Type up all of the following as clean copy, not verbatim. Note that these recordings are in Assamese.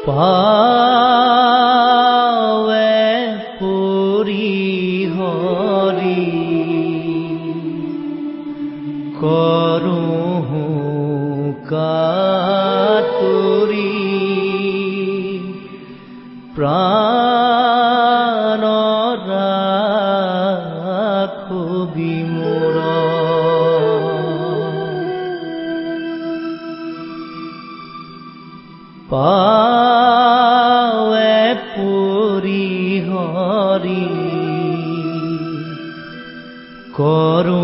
পাৱে পুৰি হৰি কৰোঁ কাতুৰি প্ৰাণ ৰাখো বিমোৰ পাৱে পুৰি হৰি কৰোঁ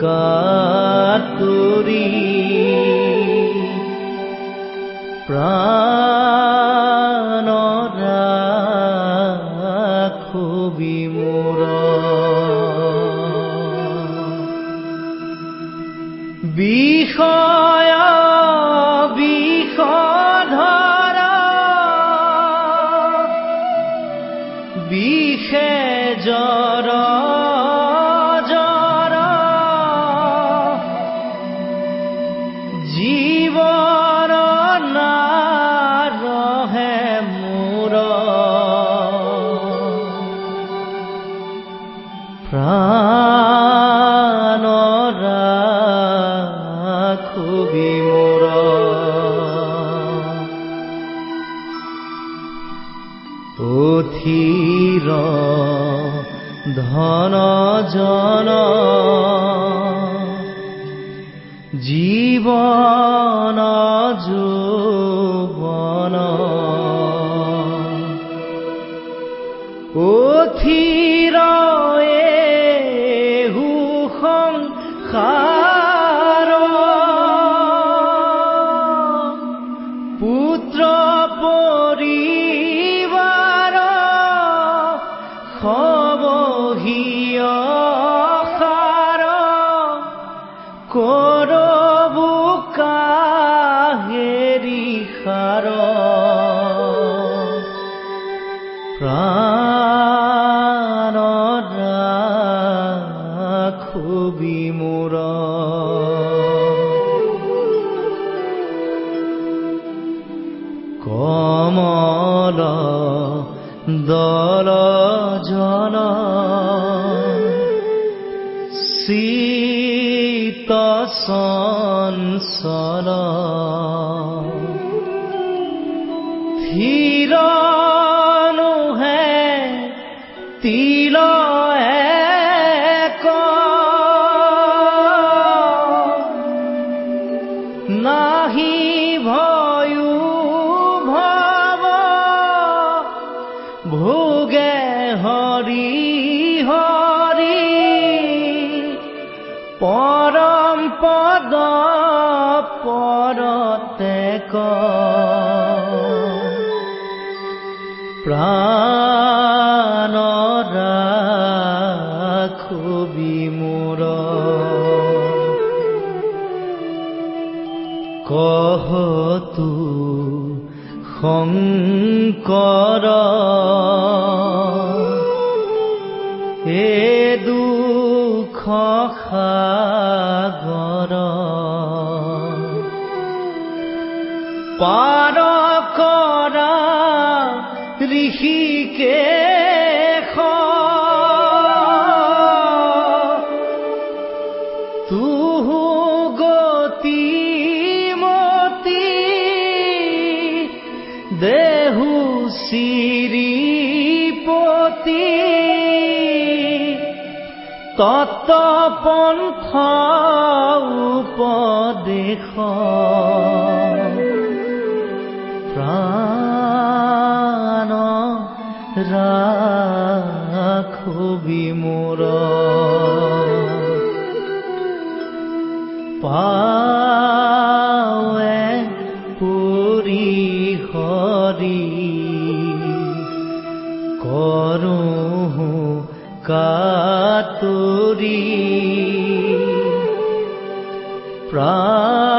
কাতুৰি প্ৰাণ ৰাখো বিমোৰ বিষয় বিষধৰ বিষে জ্বৰ জ্বৰ জীৱন নাৰহে মোৰ প্ৰাণ ৰাখো বিমোৰ অথিৰ ধন জন জীৱন যৌৱন অথিৰ এহু সংসাৰ পুত্ৰ পৰিবাৰ সবহিয় সাৰ কৰবু কাহেৰি সাৰ প্ৰাণ ৰাখো বিমোৰ কমল দল জন শীত চঞ্চল থিৰ নোহে তিল এক নাহি ভয়ো ভৱ ভোগে হৰি হৰি পৰম পদ পৰতে প্ৰাণ ৰাখো বিমোৰ কহতু শংকৰ এ দুখ সাগৰ পাৰ কৰা ঋষিকেশ তুহু গতি মতি দেহু শ্ৰীপতি তত পন্থ উপদেশ প্ৰাণ ৰাখো বিমোৰ পাৱে পুৰি হৰি কৰোঁ কাতুৰি প্ৰাণ